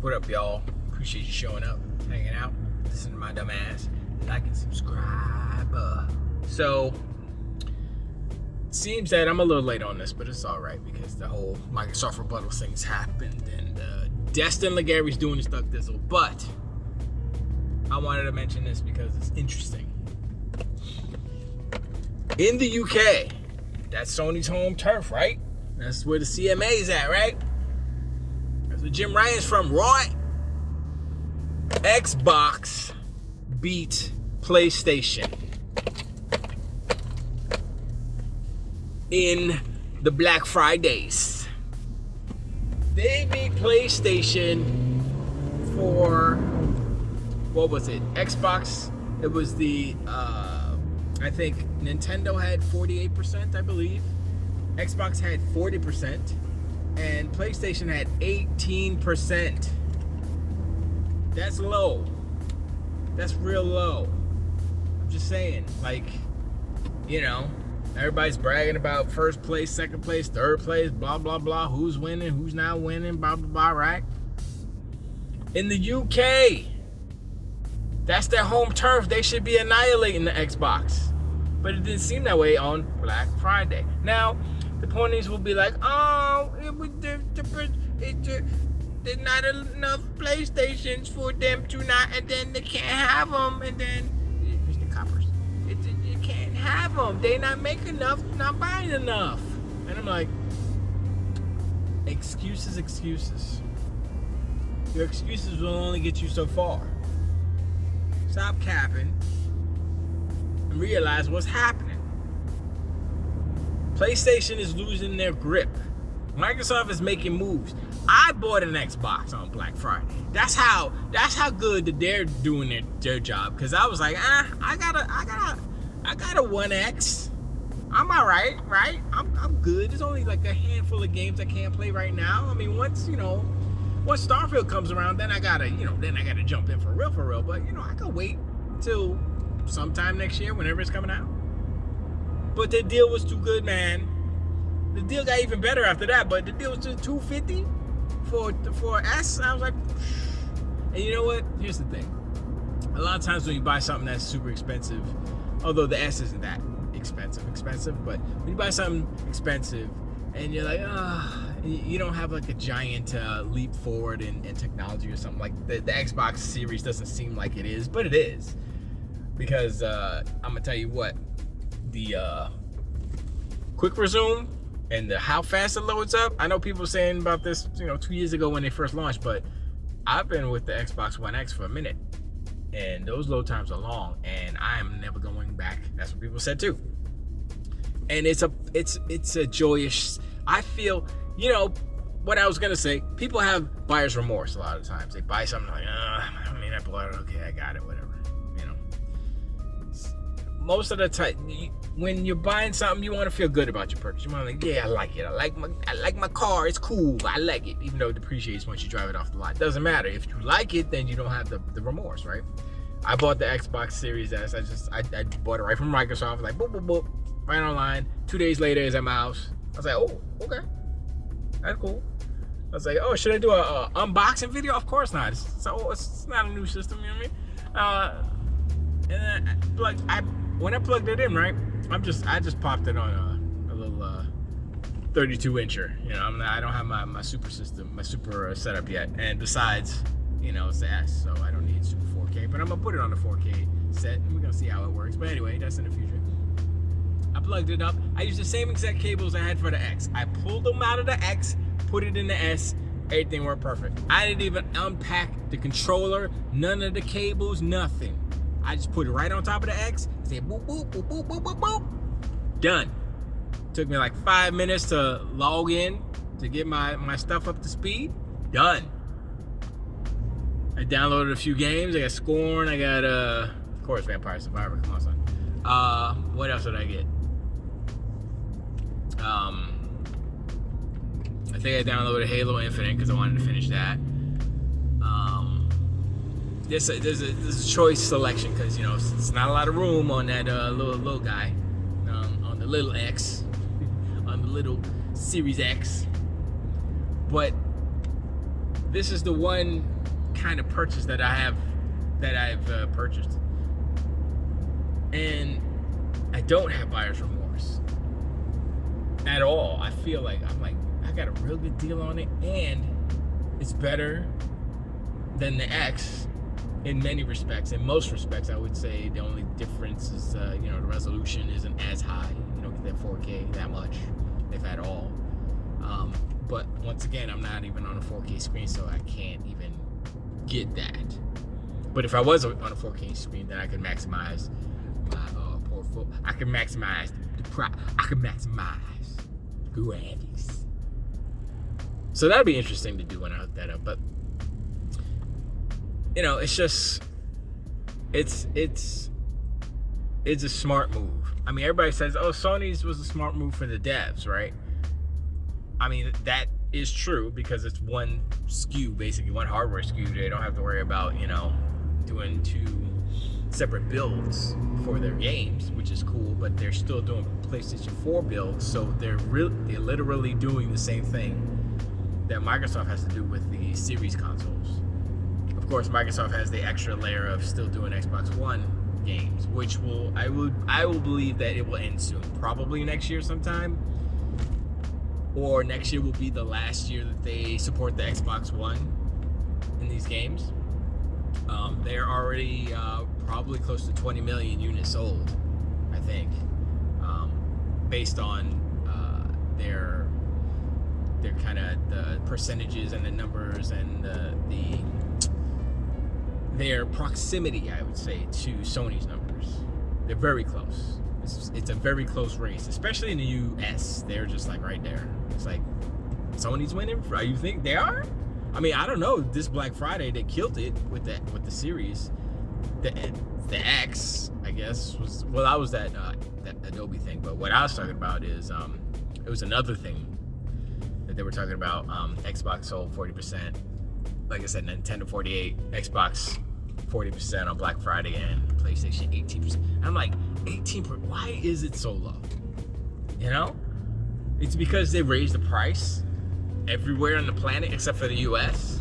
What up, y'all? Appreciate you showing up, hanging out, listening to my dumb ass. Like and subscribe. So, it seems that I'm a little late on this, but it's alright because the whole Microsoft rebuttal thing's happened and Destin Legary's doing his duck dizzle. But I wanted to mention this because it's interesting. In the UK, that's Sony's home turf, right? That's where the CMA's at, right? That's where Jim Ryan's from, right? Xbox beat PlayStation in the Black Fridays. They beat PlayStation for, what was it? Xbox, it was the, I think Nintendo had 48%, I believe. Xbox had 40%, and PlayStation had 18%. That's low. That's real low. I'm just saying, like, you know, everybody's bragging about first place, second place, third place, blah, blah, blah. Who's winning, who's not winning, blah, blah, blah, right? In the UK, that's their home turf. They should be annihilating the Xbox. But it didn't seem that way on Black Friday. Now, the ponies will be like, oh, there's not enough PlayStations for them to not, and then they can't have them, and then, Mr. Coppers, you can't have them. They not make enough, not buying enough. And I'm like, excuses. Your excuses will only get you so far. Stop capping and realize what's happening. PlayStation is losing their grip. Microsoft is making moves. I bought an Xbox on Black Friday. That's how good that they're doing their job. Cause I was like, I got a One X. I'm alright, right? I'm good. There's only like a handful of games I can't play right now. I mean, once Starfield comes around, then I gotta jump in for real. But I can wait till sometime next year, whenever it's coming out. But the deal was too good, man. The deal got even better after that, but the deal was just $250 for S. I was like, and you know what? Here's the thing. A lot of times when you buy something that's super expensive, although the S isn't that expensive, but when you buy something expensive and you're like, you don't have like a giant leap forward in technology or something, like the Xbox Series doesn't seem like it is, but it is. Because I'm gonna tell you what, the quick resume and how fast it loads up. I know people saying about this, 2 years ago when they first launched, but I've been with the Xbox One X for a minute, and those load times are long, and I am never going back. That's what people said too. And it's a joyous. I feel, what I was gonna say. People have buyer's remorse a lot of times. They buy something like, I bought it. Okay, I got it. Whatever. Most of the time, when you're buying something, you want to feel good about your purchase. You want to I like it. I like my car. It's cool. I like it, even though it depreciates once you drive it off the lot. Doesn't matter. If you like it, then you don't have the remorse, right? I bought the Xbox Series S. I bought it right from Microsoft. Like boop boop boop, right online. 2 days later, it's at my house. I was like, oh, okay, that's cool. I was like, oh, should I do a unboxing video? Of course not. It's not a new system, you know what I mean? And then, when I plugged it in, right, I just popped it on a little 32-incher. I don't have my super system, my super setup yet. And besides, it's the S, so I don't need super 4K. But I'm gonna put it on the 4K set, and we're gonna see how it works. But anyway, that's in the future. I plugged it up. I used the same exact cables I had for the X. I pulled them out of the X, put it in the S. Everything worked perfect. I didn't even unpack the controller, none of the cables, nothing. I just put it right on top of the X, said boop, boop, boop, boop, boop, boop, boop. Done. Took me like 5 minutes to log in to get my stuff up to speed. Done. I downloaded a few games. I got Scorn. I got, of course, Vampire Survivor. Come on, son. What else did I get? I think I downloaded Halo Infinite because I wanted to finish that. There's a choice selection because it's not a lot of room on that little guy, on the little X, on the little Series X. But this is the one kind of purchase that I've purchased, and I don't have buyer's remorse at all. I feel like I got a real good deal on it, and it's better than the X in many respects. In most respects, I would say the only difference is the resolution isn't as high. You don't get that 4K that much, if at all. But once again, I'm not even on a 4K screen, so I can't even get that. But if I was on a 4K screen, then I could maximize my portfolio. I can maximize I can maximize graphics. So that'd be interesting to do when I hook that up. But it's just it's a smart move. I mean, everybody says, "Oh, Sony's was a smart move for the devs," right? I mean, that is true because it's one SKU, basically one hardware SKU. They don't have to worry about doing two separate builds for their games, which is cool. But they're still doing PlayStation 4 builds, so they're literally doing the same thing that Microsoft has to do with the Series consoles. Of course, Microsoft has the extra layer of still doing Xbox One games, which I will believe that it will end soon, probably next year sometime, or next year will be the last year that they support the Xbox One in these games. They're already probably close to 20 million units sold, I think, based on their kind of the percentages and the numbers and their proximity, I would say, to Sony's numbers. They're very close. It's a very close race, especially in the US. They're just like right there. It's like Sony's winning. You think they are? I mean, I don't know. This Black Friday, they killed it with the series. The X, I guess, that was that Adobe thing. But what I was talking about is it was another thing that they were talking about. Xbox sold 40%. Like I said, Nintendo 48%, Xbox 40% on Black Friday, and PlayStation 18%. I'm like, 18%? Why is it so low? It's because they raised the price everywhere on the planet except for the US.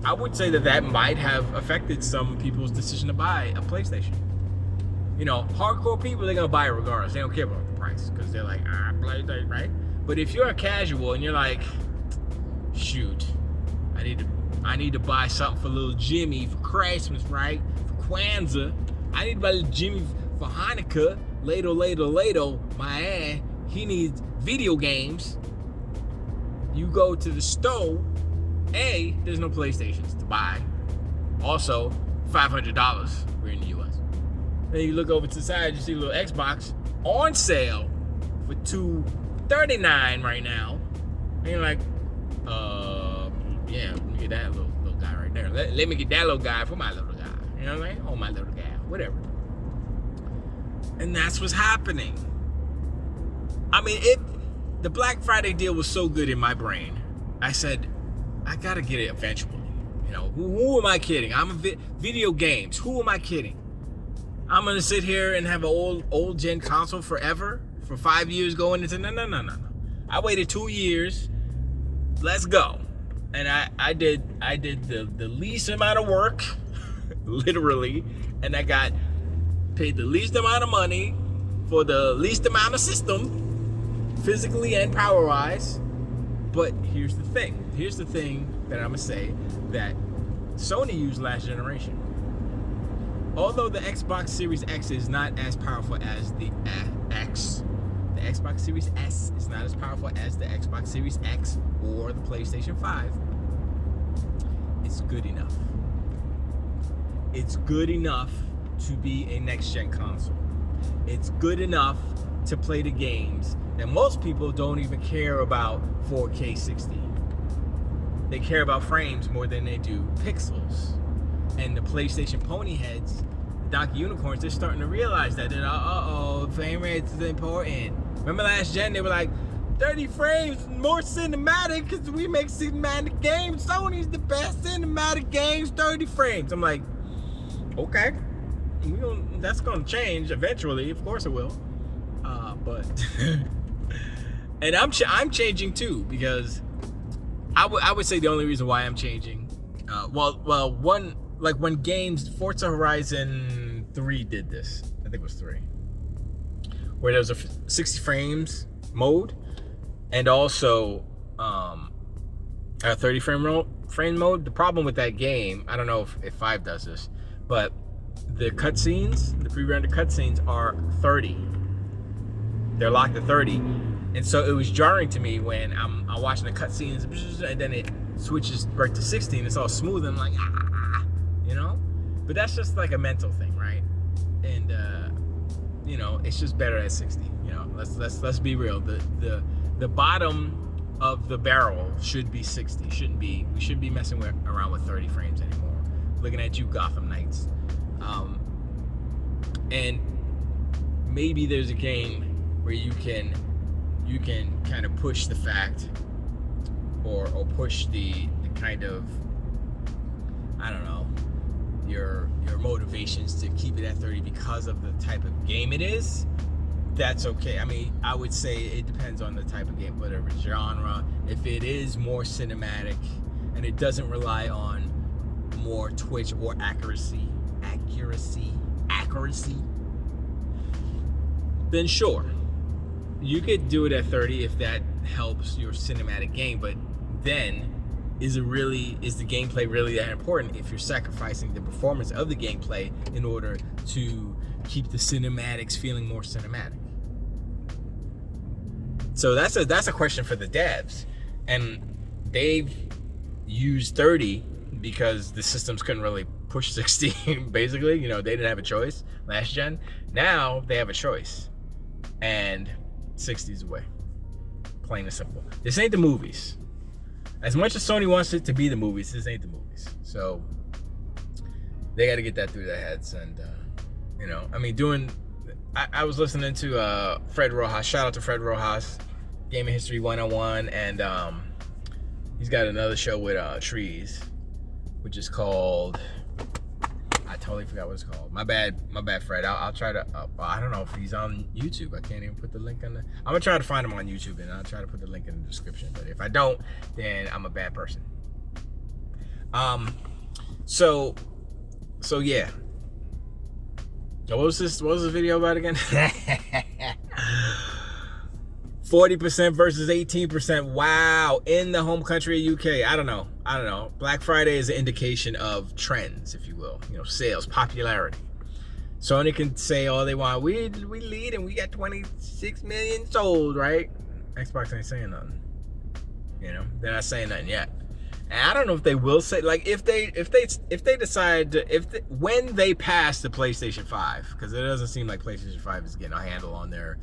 I would say that might have affected some people's decision to buy a PlayStation. Hardcore people, they're gonna buy it regardless. They don't care about the price because they're like, PlayStation, right? But if you're a casual and you're like, shoot, I need to buy something for little Jimmy for Christmas, right? For Kwanzaa. I need to buy little Jimmy for Hanukkah. Later, my ass. He needs video games. You go to the store. There's no PlayStations to buy. Also, $500. We're in the US. Then you look over to the side, you see a little Xbox on sale for $239 right now. And you're like, yeah, let me get that little guy right there. Let me get that little guy for my little guy. You know what I mean? Oh, my little guy. Whatever. And that's what's happening. I mean, the Black Friday deal was so good in my brain. I said, I gotta get it eventually. Who am I kidding? I'm video games. Who am I kidding? I'm gonna sit here and have an old gen console forever for 5 years going into no. I waited 2 years. Let's go. And I did the least amount of work, literally, and I got paid the least amount of money for the least amount of system, physically and power-wise. But here's the thing that I'm gonna say that Sony used last generation. Although the Xbox Series X is not as powerful as the X, the Xbox Series S is not as powerful as the Xbox Series X or the PlayStation 5. It's good enough. It's good enough to be a next-gen console. It's good enough to play the games that most people don't even care about 4K 60. They care about frames more than they do pixels. And the PlayStation pony heads, the Donkey Unicorns, they're starting to realize that. Frame rates is important. Remember last gen, they were like, 30 frames, more cinematic, because we make cinematic games. Sony's the best cinematic games, 30 frames. I'm like, okay. That's going to change eventually. Of course it will. But and I'm changing too, because I would say the only reason why I'm changing One, like when games, Forza Horizon 3 did this. I think it was 3. Where there was a 60 frames mode and also a 30 frame mode. The problem with that game, I don't know if 5 does this, but the cutscenes, the pre-rendered cutscenes are 30. They're locked at 30. And so it was jarring to me when I'm watching the cutscenes and then it switches right to 60 and it's all smooth and I'm like, you know? But that's just like a mental thing, right? And you know, it's just better at 60. You know, let's be real. The bottom of the barrel should be 60. We shouldn't be messing around with 30 frames anymore. Looking at you, Gotham Knights. And maybe there's a game where you can kind of push the fact or push the kind of, I don't know, your motivations to keep it at 30 because of the type of game it is. That's okay. I mean, I would say it depends on the type of game, whatever genre. If it is more cinematic and it doesn't rely on more twitch or accuracy, then sure, you could do it at 30 if that helps your cinematic game. But then, is the gameplay really that important if you're sacrificing the performance of the gameplay in order to keep the cinematics feeling more cinematic? So that's a question for the devs, and they've used 30 because the systems couldn't really push 60. Basically, you know, they didn't have a choice last gen. Now they have a choice, and 60 is away. Plain and simple. This ain't the movies. As much as Sony wants it to be the movies, this ain't the movies. So they got to get that through their heads. And you know, I mean, I was listening to Fred Rojas. Shout out to Fred Rojas, Gaming History 101, and he's got another show with Trees, which is called, I totally forgot what it's called. My bad, Fred. I'll try to. I don't know if he's on YouTube. I can't even put the link on the. I'm gonna try to find him on YouTube, and I'll try to put the link in the description. But if I don't, then I'm a bad person. So yeah. What was this video about again? 40% versus 18%. Wow. In the home country of UK. I don't know. Black Friday is an indication of trends, if you will. You know, sales, popularity. Sony can say all they want. We lead and we got 26 million sold, right? Xbox ain't saying nothing. You know, they're not saying nothing yet. And I don't know if they will say, like, if they decide to, when they pass the PlayStation 5, because it doesn't seem like PlayStation 5 is getting a handle on their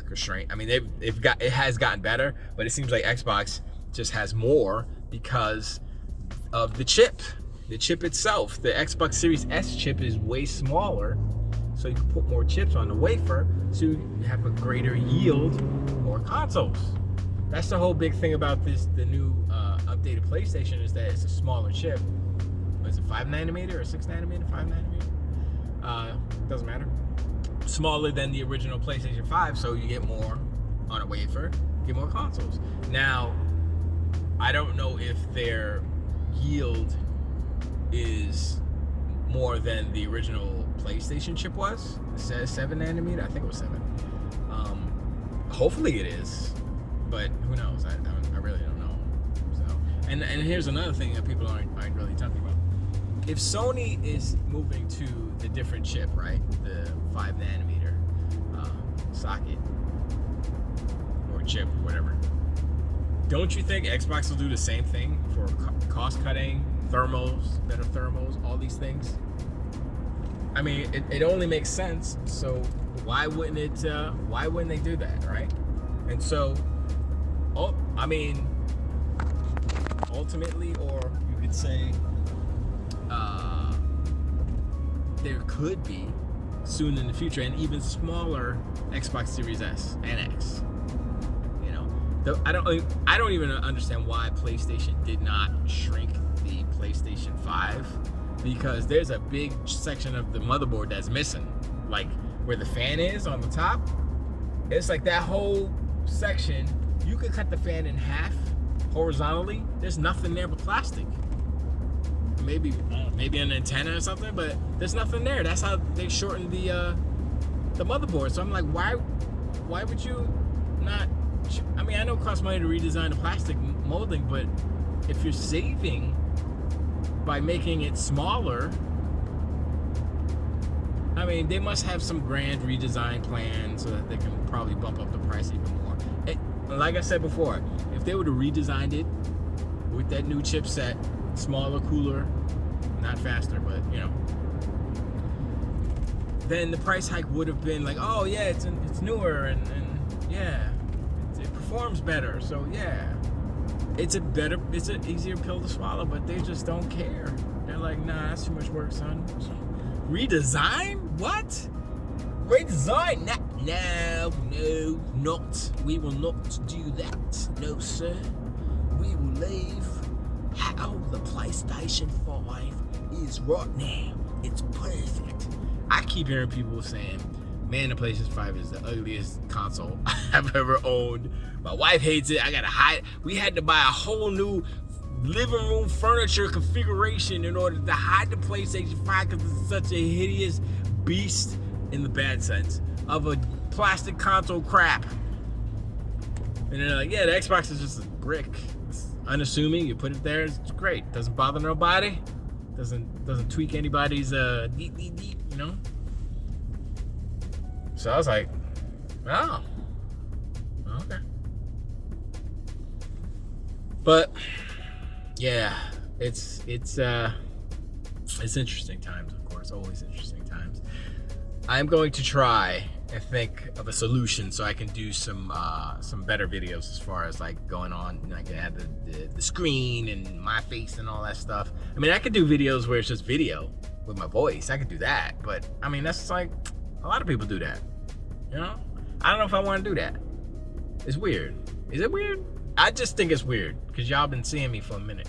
constraint. I mean, it has gotten better, but it seems like Xbox just has more because of the chip itself. The Xbox Series S chip is way smaller, so you can put more chips on the wafer, so you have a greater yield, more consoles. That's the whole big thing about the new updated PlayStation, is that it's a smaller chip. Is it 5 nanometer or 6 nanometer? 5 nanometer? Doesn't matter. Smaller than the original PlayStation 5, so you get more on a wafer, get more consoles. Now, I don't know if their yield is more than the original PlayStation chip was. It says 7 nanometer. I think it was 7. Hopefully it is, but who knows? I really don't know. So, and here's another thing that people aren't really talking about. If Sony is moving to a different chip, right, the 5 nanometer socket or chip, whatever, don't you think Xbox will do the same thing for cost cutting, thermals, better thermals, all these things? I mean, it only makes sense. So why wouldn't they do that, right? And so, I mean, ultimately, or you could say, there could be soon in the future an even smaller Xbox Series S and X. You know, I don't even understand why PlayStation did not shrink the PlayStation 5, because there's a big section of the motherboard that's missing, like where the fan is on the top. It's like that whole section, you could cut the fan in half horizontally. There's nothing there but plastic. maybe an antenna or something, but there's nothing there. That's how they shortened the motherboard. So I'm like, why would you not? I mean, I know it costs money to redesign the plastic molding, but if you're saving by making it smaller, I mean, they must have some grand redesign plan so that they can probably bump up the price even more. Like I said before, if they would have redesigned it with that new chipset, smaller, cooler, not faster, but you know, then the price hike would have been like, oh yeah, it's newer and yeah, it performs better. So yeah, it's an easier pill to swallow, but they just don't care. They're like, nah, that's too much work, son. Redesign? What? Redesign? No, not. We will not do that. No, sir. We will leave how the PlayStation 5 is right now. It's perfect. I keep hearing people saying, man, the PlayStation 5 is the ugliest console I've ever owned. My wife hates it. I gotta hide. We had to buy a whole new living room furniture configuration in order to hide the PlayStation 5 because it's such a hideous beast, in the bad sense, of a plastic console crap. And they're like, yeah, the Xbox is just a brick. It's unassuming. You put it there, it's great. Doesn't bother nobody. Doesn't tweak anybody's deep, you know? So I was like, oh, okay. But yeah, it's interesting times, of course, always interesting times. I'm going to try and think of a solution so I can do some better videos as far as like going on. You know, I can add the screen and my face and all that stuff. I mean, I could do videos where it's just video with my voice. I could do that, but I mean, that's like a lot of people do that. You know, I don't know if I want to do that. It's weird. Is it weird? I just think it's weird because y'all been seeing me for a minute,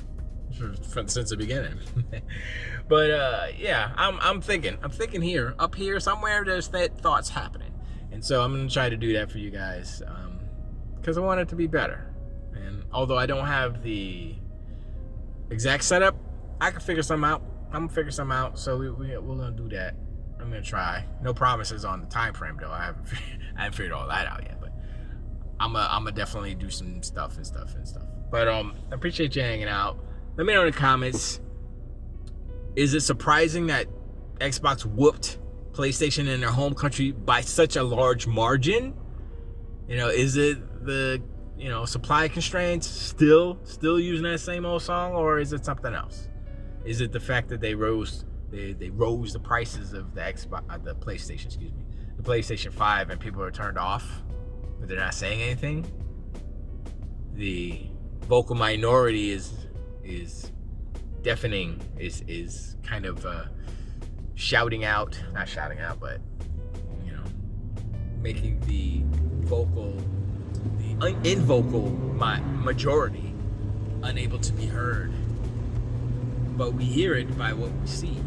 since the beginning. But yeah, I'm thinking here, up here somewhere, there's thoughts happening, and so I'm gonna try to do that for you guys, because I want it to be better. And although I don't have the exact setup, I can figure something out. I'm gonna figure something out. So we're gonna do that. I'm gonna try. No promises on the time frame though. I haven't figured all that out yet. But I'm gonna definitely do some stuff. But I appreciate you hanging out. Let me know in the comments. Is it surprising that Xbox whooped PlayStation in their home country by such a large margin? You know, is it the supply constraints still using that same old song, or is it something else? Is it the fact that they rose the prices of the PlayStation 5, and people are turned off, but they're not saying anything? The vocal minority is deafening, is kind of shouting out, not shouting out, but making the invocal majority unable to be heard. But we hear it by what we see.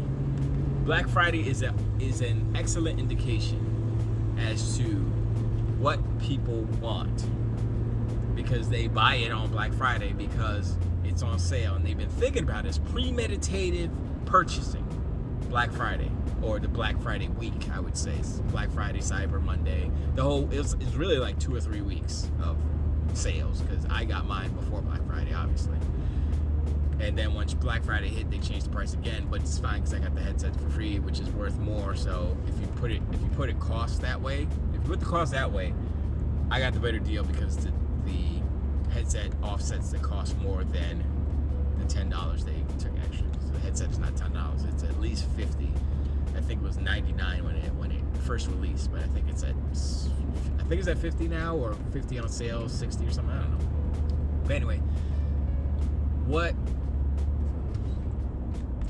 Black Friday is an excellent indication as to what people want, because they buy it on Black Friday because it's on sale, and they've been thinking about it as premeditative purchasing. Black Friday, or the Black Friday week, I would say. It's Black Friday, Cyber Monday. It's really like 2 or 3 weeks of sales, because I got mine before Black Friday, obviously. And then once Black Friday hit, they changed the price again, but it's fine because I got the headset for free, which is worth more. So if you put the cost that way, I got the better deal, because the headset offsets the cost more than the $10 they took extra. So the headset's not $10; it's at least $50. I think it was $99 when it first released, but I think it's at $50 now, or $50 on sale, $60 or something. I don't know. But anyway, what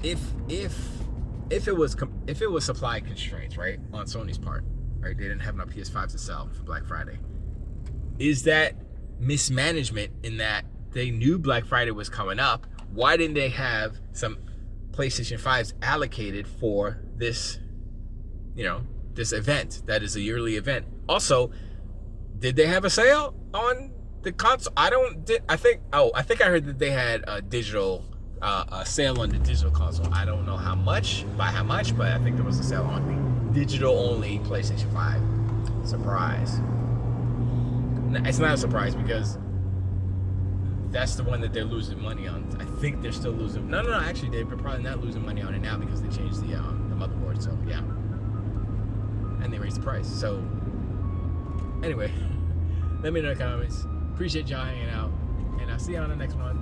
if it was supply constraints, right, on Sony's part, right? They didn't have enough PS5s to sell for Black Friday. Is that mismanagement in that they knew Black Friday was coming up? Why didn't they have some PlayStation 5s allocated for this, this event that is a yearly event? Also, did they have a sale on the console? I think I heard that they had digital a sale on the digital console. I don't know by how much, but I think there was a sale on the digital only PlayStation 5. Surprise. It's not a surprise because that's the one that they're losing money on. I think they're still losing. No, actually, they're probably not losing money on it now because they changed the motherboard. So yeah, and they raised the price. So anyway, let me know in the comments. Appreciate y'all hanging out, and I'll see you on the next one.